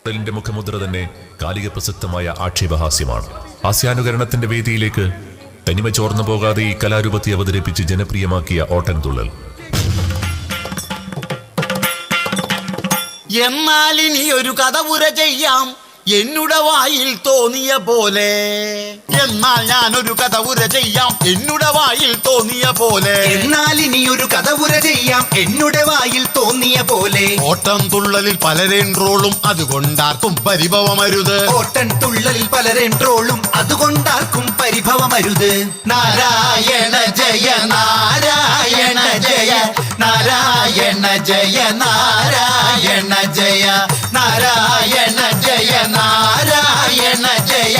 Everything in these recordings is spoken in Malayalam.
ിന്റെ മുഖമുദ്ര തന്നെ കാലിക പ്രസക്തമായ ആക്ഷേപഹാസ്യമാണ്. ഹാസ്യാനുകരണത്തിന്റെ വേദിയിലേക്ക് തനിമ ചോർന്നു പോകാതെ ഈ കലാരൂപത്തെ അവതരിപ്പിച്ച് ജനപ്രിയമാക്കിയ ഓട്ടൻതുള്ളൽ. എന്നാൽ ഇനി ഒരു കഥ പുര ചെയ്യാം എന്നുടെ വായിൽ തോന്നിയ പോലെ. എന്നാൽ ഞാനൊരു കഥ പുര ചെയ്യാം എന്നുടെ വായിൽ തോന്നിയ പോലെ. എന്നാൽ ഇനി ഒരു കഥ പുര ചെയ്യാം എന്നുടെ വായിൽ തോന്നിയ പോലെ. ഓട്ടം തുള്ളലിൽ പലരെയും ട്രോളും അതുകൊണ്ടാർക്കും പരിഭവമരുത്. ഓട്ടൻ തുള്ളലിൽ പലരെയും ട്രോളും അതുകൊണ്ടാർക്കും പരിഭവമരുത്. നാരായണ ജയ നാരായണ ജയ നാരായണ ജയ നാരായണ ജയ നാരായണ ജയ നാരായണ ജയ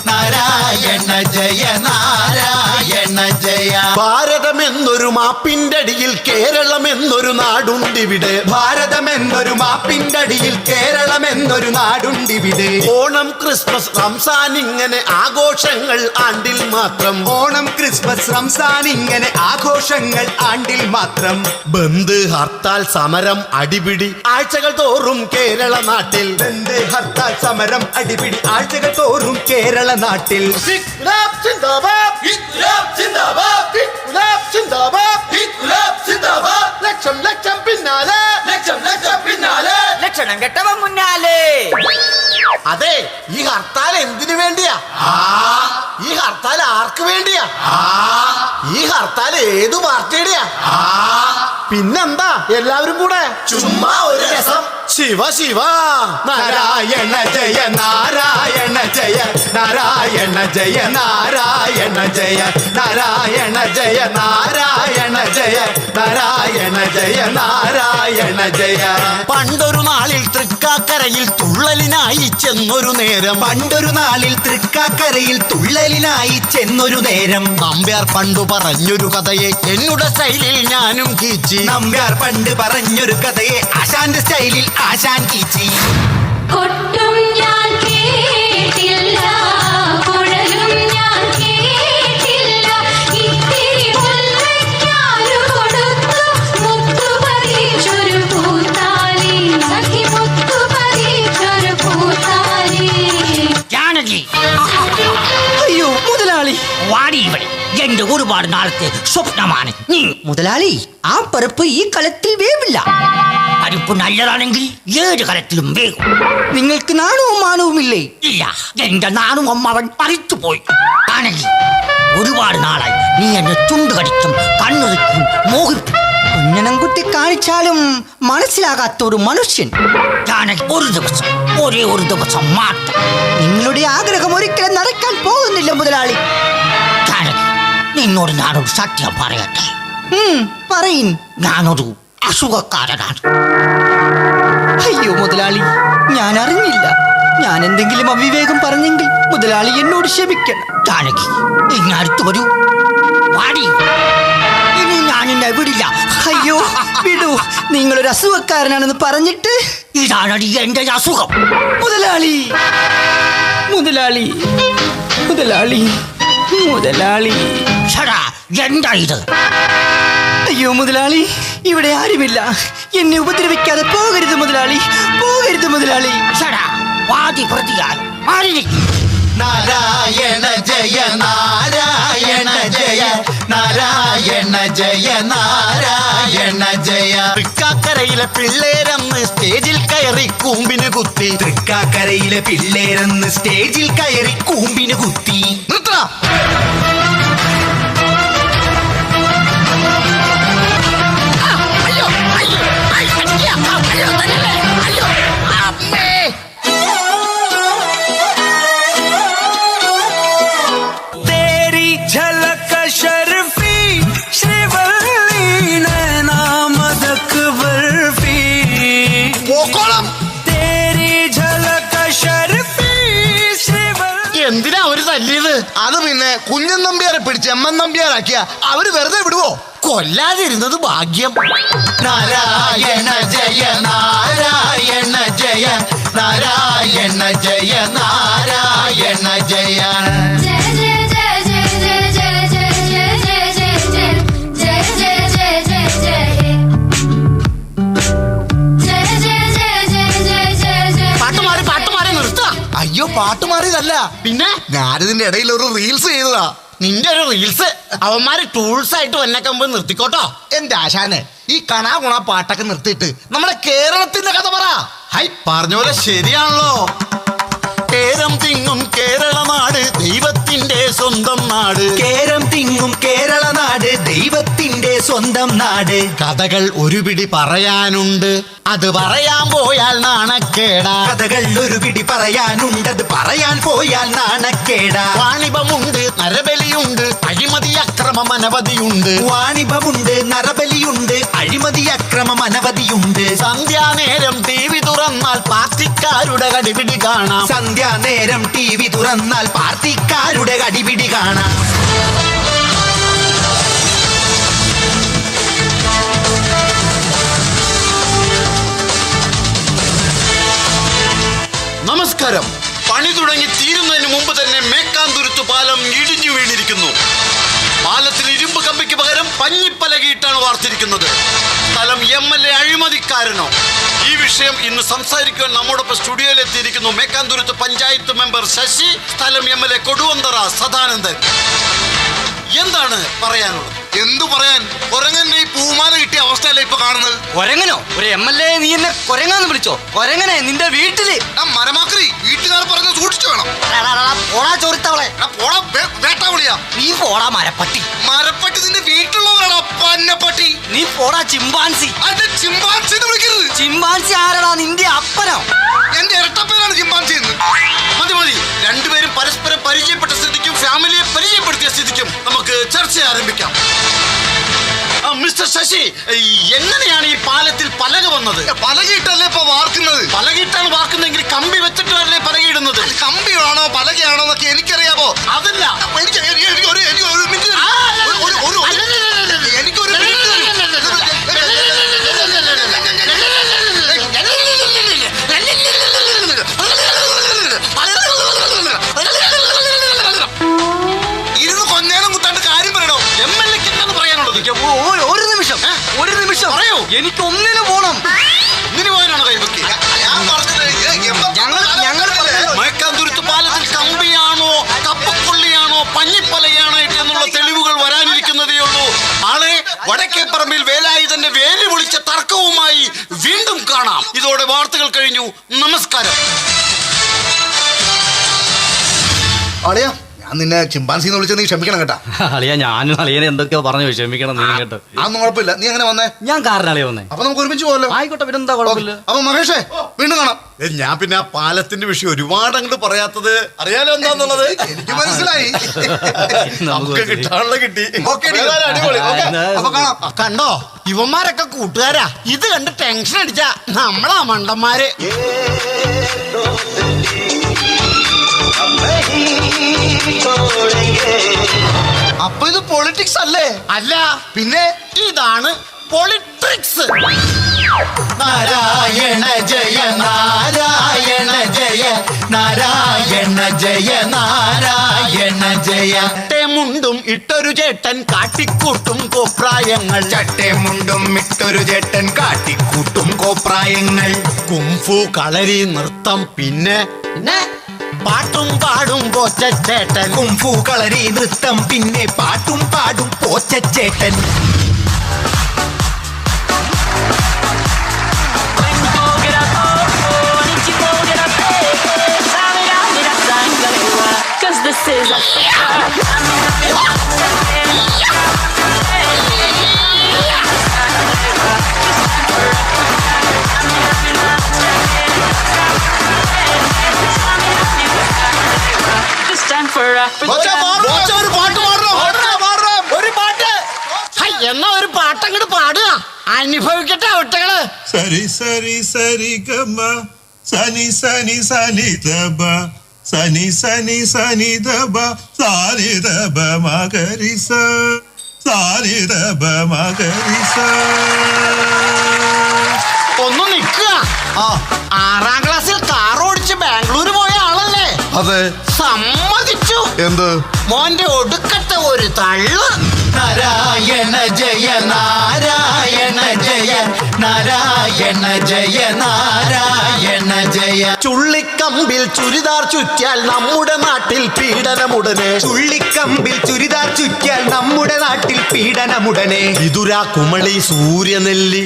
നാരായണ ജയ നാരായണ ജയ. ഭാരതമെന്നൊരു മാപ്പിന്റെ അടിയിൽ കേരളം എന്നൊരു നാടുണ്ടിവിടെ. ഭാരതമെന്നൊരു മാപ്പിന്റെ അടിയിൽ കേരളം എന്നൊരു നാടുണ്ടിവിടെ. ഓണം ക്രിസ്മസ് റംസാൻ ഇങ്ങനെ ആഘോഷങ്ങൾ ആണ്ടിൽ മാത്രം. ഓണം ക്രിസ്മസ് റംസാൻ ഇങ്ങനെ ആഘോഷങ്ങൾ ആണ്ടിൽ മാത്രം. ബന്ദ് ഹർത്താൽ സമരം അടിപിടി ആഴ്ചകൾ തോറും കേരള നാട്ടിൽ. ബന്ദ് ഹർത്താൽ സമരം അടിപിടി ആഴ്ചകൾ തോറും കേരള നാട്ടിൽ. ലക്ഷം ലക്ഷം പിന്നാലെ ലക്ഷം ലക്ഷം പിന്നാലെ ലക്ഷണം കെട്ടവൻ മുന്നാലെ. അതെ, ഈ ഹർത്താൽ എന്തിനു വേണ്ടിയാ? ഈ ഹർത്താൽ ആർക്ക് വേണ്ടിയാ? ഈ ഹർത്താൽ ഏതു പാർട്ടിയുടെയാ? പിന്നെന്താ എല്ലാവരും കൂടെ ചുമ്മാ ഒരു രസം. ശിവ ശിവ നാരായണ ജയ നാരായണ ജയ നാരായണ ജയ നാരായണ ജയ നാരായണ ജയ നാരായണ ജയ നാരായണ ജയ നാരായണ ജയ. പണ്ടൊരു നാളിൽ തൃക്കാക്കരയിൽ തുള്ളലിനായി ചെന്നൊരു നേരം. പണ്ടൊരു നാളിൽ തൃക്കാക്കരയിൽ തുള്ളലിനായി ചെന്നൊരു നേരം. നമ്പ്യാർ പണ്ടു പറഞ്ഞൊരു കഥയെ എന്നുടെ സ്റ്റൈലിൽ ഞാനും കീച്ചി. നമ്പ്യാർ പണ്ട് പറഞ്ഞൊരു കഥയെ ആശാന്റെ സ്റ്റൈലിൽ ആശാൻ കീച്ചി. കൊട്ടും ഞാൻ കേട്ടില്ല, കുഴലും ഞാൻ കേട്ടില്ല, ഇത്തിരി മുല്ലയ്ക്കാലു കൊടുത്തു മുത്തു പറിച്ചൊരു പൂത്താലി, സഖി മുത്തു പറിച്ചൊരു പൂത്താലി. ജാനകി, അയ്യോ മുതലാളി, വാടി ഇവിടെ. എന്റെ ഒരുപാട് നാളത്തെ സ്വപ്നമാണ് നീ. മുതലാളി, ആ പരപ്പ് ഈ കലത്തിൽ വേവില്ല. പരിപ്പ് നല്ലതാണെങ്കിൽ ഏത് കലത്തിലും വേഗം. നിങ്ങൾക്ക് നാണവും മാനവുമില്ലേ? ഇല്ല, എന്റെ നാണും അമ്മാവൻ പറിച്ചു പോയി. ജാനകി, ഒരുപാട് നാളായി നീ എന്നെ ചുണ്ടു കടിച്ചും കണ്ണുറിച്ചും മോഹിപ്പിക്കും. കുഞ്ഞനംകുത്തി കാണിച്ചാലും മനസ്സിലാകാത്ത ഒരു മനുഷ്യൻ. ജാനകി, ഒരു ദിവസം, ഒരേ ഒരു ദിവസം മാത്രം. നിങ്ങളുടെ ആഗ്രഹം ഒരിക്കലും നടക്കാൻ പോകുന്നില്ല മുതലാളി. ജാനകി, നിന്നോട് ഞാനൊരു സത്യം പറയട്ടെ. പറയിൻ. ഞാനൊരു അസുഖക്കാരനാണ്. അയ്യോ മുതലാളി, ഞാൻ അറിഞ്ഞില്ല. ഞാൻ എന്തെങ്കിലും അവിവേകം പറഞ്ഞെങ്കിൽ മുതലാളി എന്നോട് ക്ഷമിക്കണം. ജാനകി, ഇനി അടുത്ത് വരൂ. വാടി, ഇനി ഞാൻ എന്നെ വിടില്ല. അയ്യോ വിടൂ, നിങ്ങളൊരു അസുഖക്കാരനാണെന്ന് പറഞ്ഞിട്ട്. ഇതാണടി എന്റെ അസുഖം. മുതലാളി മുതലാളി മുതലാളി മുതലാളി. ഷടാ, എന്താ ഇത്? അയ്യോ മുതലാളി, ഇവിടെ ആരുമില്ല. എന്നെ ഉപദ്രവിക്കാതെ പോകരുത് മുതലാളി, പോകരുത് മുതലാളി. ഷടാ, വാദി പ്രതിയായി മാറി. നാരായണ ജയ നാരായണ ജയ നാരായണ ജയ നാരായണ ജയ. തൃക്കാക്കരയിലെ പിള്ളേരെന്ന് സ്റ്റേജിൽ കയറി കൂമ്പിന് കുത്തി. തൃക്കാക്കരയിലെ പിള്ളേരെന്ന് സ്റ്റേജിൽ കയറി കൂമ്പിന് കുത്തി. നിർത്തടാ. എന്തിനാ അവര് തല്ലിയത്? അത് പിന്നെ കുഞ്ഞൻ നമ്പ്യാരെ പിടിച്ച് എമ്മൻ നമ്പ്യാരാക്കിയ അവര് വെറുതെ വിടുവോ? കൊല്ലാതിരുന്നത് ഭാഗ്യം. നാരായണ ജയ നാരായണ ജയ നാരായണ ജയ നാരായണ ജയ. ജയ ജയ ജയ ജയ ജയ ജയ ജയ ജയ ജയ ജയ ജയ ജയ ജയ ജയ ജയ. പാട്ട് മാറി പാട്ട് അയ്യോ പാട്ട് മാറിയതല്ല, പിന്നെ ഞാനിതിന്റെ ഇടയിൽ ഒരു റീൽസ് ചെയ്തതാ. നിന്റെ ഒരു റീൽസ് അവന്മാര് ടൂൾസ് ആയിട്ട് വന്നേക്കുമ്പോ നിർത്തിക്കോട്ടോ. എന്റെ ആശാനെ, ഈ കണാ ഗുണ പാട്ടൊക്കെ നിർത്തിയിട്ട് നമ്മുടെ കേരളത്തിന്റെ കഥ പറ. ഹൈ, പറഞ്ഞ പോലെ ശരിയാണല്ലോ. കേരം തിങ്ങും കേരള നാട് ദൈവത്തിന്റെ സ്വന്തം നാട്. കേരം തിങ്ങും കേരള നാട് ദൈവത്തിന്റെ സ്വന്തം നാട്. കഥകൾ ഒരു പിടി പറയാനുണ്ട്, അത് പറയാൻ പോയാൽ നാണക്കേടാ. കഥകൾ ഒരു പിടി പറയാനുണ്ടത് പറയാൻ പോയാൽ നാണക്കേടാ. വാണിഭമുണ്ട്, നരബലിയുണ്ട്, അഴിമതി അക്രമം അനവധിയുണ്ട്. വാണിഭമുണ്ട്, നരബലിയുണ്ട്, അഴിമതി അക്രമം അനവധിയുണ്ട്. സന്ധ്യാനേരം ടി വി തുറന്നാൽ പാർട്ടിക്കാരുടെ കടിപിടി കാണാം. സന്ധ്യാനേരം ടി വി തുറന്നാൽ പാർട്ടിക്കാരുടെ അടിപിടി കാണാം. നമസ്കാരം. പണി തുടങ്ങി തീരുന്നതിന് മുമ്പ് തന്നെ മേക്കാന്തുരുത്ത് പാലം ഇടിഞ്ഞു വീണിരിക്കുന്നു. പാലത്തിൽ ഇരുമ്പ് കമ്പിക്ക് പകരം പഞ്ഞിപ്പലകയിട്ടാണ് വാർത്തിരിക്കുന്നത്. സ്ഥലം MLA അഴിമതിക്കാരനോ? ഈ വിഷയം ഇന്ന് സംസാരിക്കുവാൻ നമ്മോടൊപ്പം സ്റ്റുഡിയോയിൽ എത്തിയിരിക്കുന്നു മേക്കാന്തുരുത്ത് പഞ്ചായത്ത് മെമ്പർ ശശി, സ്ഥലം MLA കൊടുവന്തറ സദാനന്ദൻ. എന്താണ് പറയാനുള്ളത്? എന്തു പറയാൻ, കൊരങ്ങന്റെ ഈ പൂമാല കിട്ടിയ അവസ്ഥയല്ലേ ഇപ്പൊ കാണുന്നത്. കൊരങ്ങനോ? ഒരു MLA നീ എന്നെ കൊരങ്ങാന്ന് വിളിച്ചോ? കൊരങ്ങനെ നിന്റെ വീട്ടില് മരമാക്രി വീട്ടുകാർ പറഞ്ഞ സൂക്ഷിച്ചു വേണം. പോടാ ചോറിത്തവളെ, പോടാ വേട്ടാവിളിയാ. നീ പോടാ മരപ്പട്ടി, മരപ്പട്ടി നിന്റെ വീട്ടിലുള്ളവരാണോ പന്നപ്പട്ടി? നീ പോടാ ചിമ്പാൻസി. അത് ചിമ്പാൻസി എന്ന് വിളിക്കരുത്. ചിമ്പാൻസി ആരടാ? നിന്റെ അപ്പനോ? എന്റെ ഇരട്ടപ്പേരാണ് ചിമ്പാൻസി എന്ന്. മതി മതി, രണ്ടുപേരും പരസ്പരം പരിചയപ്പെട്ട സ്ഥിതിക്കും ഫാമിലിയെ പരിചയപ്പെടുത്തിയ സ്ഥിതിക്കും നമുക്ക് ചർച്ച ആരംഭിക്കാം. മിസ്റ്റർ ശശി, എങ്ങനെയാണ് ഈ പാലത്തിൽ പലക വന്നത്? പലകയിട്ടല്ലേ ഇപ്പൊ വാർക്കുന്നത്. പലകയിട്ടാണ് വാർക്കുന്നെങ്കിൽ കമ്പി വെച്ചിട്ടല്ലേ പലകയിടുന്നത്. കമ്പിയാണോ പലകയാണോ എന്നൊക്കെ എനിക്കറിയാമോ. അതല്ല, എനിക്കൊരു മിനിറ്റ് എനിക്കൊരു ഇരുന്ന് കൊഞ്ഞാലും കുത്താണ്ട് കാര്യം പറയണോ. MLA-ക്ക് എന്താണ് പറയാനുള്ളത്? ഒരു നിമിഷം പറയൂ. എനിക്ക് ഒന്നിനു പോണം. ഇതിന് പോകാനാണ് കൈവക്കി. ഞാൻ പറഞ്ഞത് ഞങ്ങൾ മേക്കാന്തുരുത്ത് പാലത്തിൽ കമ്പിയാണോ കപ്പക്കൊള്ളിയാണോ പഞ്ഞിപ്പലയാണോ എന്നുള്ള തെളിവുകൾ വരാനിരിക്കുന്നതേ ഉള്ളൂ. നാളെ വടക്കേപ്പറമ്പിൽ വേലായുധന്റെ വേലി വിളിച്ച തർക്കവുമായി വീണ്ടും കാണാം. ഇതോടെ വാർത്തകൾ കഴിഞ്ഞു. നമസ്കാരം. അളിയാ, ഞാൻ നിന്നെ ചിമ്പാൻസി എന്ന് വിളിച്ചത് നീ ക്ഷമിക്കണം കേട്ടാ. അളിയാ, ഞാനും അളിയനെ എന്തൊക്കെയോ പറഞ്ഞു, ക്ഷമിക്കണം നീ കേട്ടോ. അതൊന്നും കുഴപ്പമില്ല. നീ എങ്ങനെ വന്നേ? ഞാൻ കാരണളിയ വന്നേ. അപ്പൊ നമുക്ക് ഒരുമിച്ച് പോകല്ലോ. ആയിക്കോട്ടെ, പിന്നെന്താ കുഴപ്പമില്ല. അപ്പൊ മഹേഷേ, വീണ്ടും കാണാം. ഞാൻ പിന്നെ ആ പാലത്തിന്റെ വിഷയം ഒരുപാട് അങ്ങോട്ട് പറയാത്തത് അറിയാലോ എന്താന്നുള്ളത്. എനിക്ക് മനസ്സിലായി. നമുക്ക് കിട്ടാനുള്ള കിട്ടി. ഓക്കേ, അടിപൊളി. ഓക്കേ, അപ്പൊ കാണാം. കണ്ടോ, ഇവന്മാരൊക്കെ കൂട്ടുകാരാ. ഇത് കണ്ട് ടെൻഷൻ അടിച്ച നമ്മളാ മണ്ടന്മാര്. അപ്പൊ ഇത് പൊളിറ്റിക്സ് അല്ലേ? അല്ല, പിന്നെ ഇതാണ് പൊളിറ്റിക്സ്. നാരായണ ജയ നാരായണ ജയ നാരായണ ജയ നാരായണ ജയ. മുണ്ടും ഇട്ടൊരു ചേട്ടൻ കാട്ടിക്കൂട്ടും കോപ്രായങ്ങൾ. ചട്ടേമുണ്ടും ഇട്ടൊരു ചേട്ടൻ കാട്ടിക്കൂട്ടും കോപ്രായങ്ങൾ. കുംഫു, കളരി, നൃത്തം, പിന്നെ പാട്ടും പാടും പോച്ചേട്ടൻ. കുംഫു, കളരി, നൃത്തം, പിന്നെ പാട്ടും പാടും പോച്ചേട്ടൻ. This is a This time for ഒരു പാട്ട്. എന്നാ ഒരു പാട്ടങ്ങോട്ട് പാടുക. അനുഭവിക്കട്ടെ ഒട്ടകള്. സരി സരി സരി ഗമ സനി സനി സനി ദബ സനി സനി സനി ദബ സാനി ദബ മകരിസ സാനി ദബ മകരിസ. ഒന്ന് നിക്കുക. 6ാം ക്ലാസ്സിൽ കാർ ഓടിച്ച് ബാംഗ്ലൂർ പോയ ആളല്ലേ? അതെ. സമ്മതിച്ചു. എന്ത്? മോന്റെ ഒടുക്കത്തെ ഒരു തള്ളു. നാരായണ ജയ നാരായണ ജയ നാരായണ ജയ നാരായണ ജയ. ജയ. ചുള്ളിക്കമ്പിൽ ചുരിദാർ ചുറ്റിയാൽ നമ്മുടെ നാട്ടിൽ പീഡനമുടനെ. ചുള്ളിക്കമ്പിൽ ചുരിദാർ ചുറ്റിയാൽ നമ്മുടെ നാട്ടിൽ പീഡനമുടനെ. വിതുര കുമളി സൂര്യനെല്ലി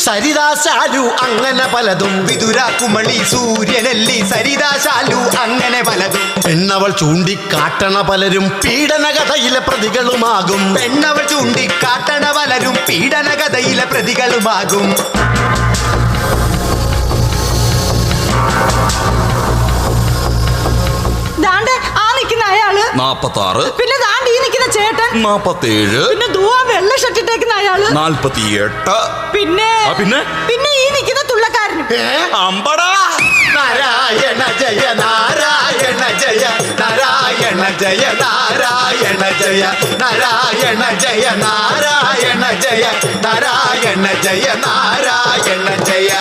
സരിദാശാലു അങ്ങനെ പലതും. വിതുര കുമളി സൂര്യനെല്ലി സരിദാശാലു അങ്ങനെ പലതും. പെണ്ണവൾ ചൂണ്ടിക്കാട്ടണ പലരും പീഡനകഥയിലെ പ്രതികളുമാകും. പെണ്ണവൾ ചൂണ്ടിക്കാട്ടണ പലരും പീഡനകഥയിലെ പ്രതികളുമാകും. ദാണ്ടെ ആ നിൽക്കുന്ന അയാള് 46, പിന്നെ ദാണ്ട് ഈ നിൽക്കുന്ന ചേട്ടൻ 47, പിന്നെ ദൂവാ വെള്ള ഷർട്ടിട്ടേക്കുന്ന അയാള് 48. പിന്നെ പിന്നെ പിന്നെ ഈ നിൽക്കുന്ന തുള്ളക്കാരനും. അമ്പടാ. നാരായണ ജയ നാരായണ ജയ നാരായണ ജയ നാരായണ ജയ നാരായണ ജയ നാരായണ ജയ നാരായണ ജയ നാരായണ ജയ.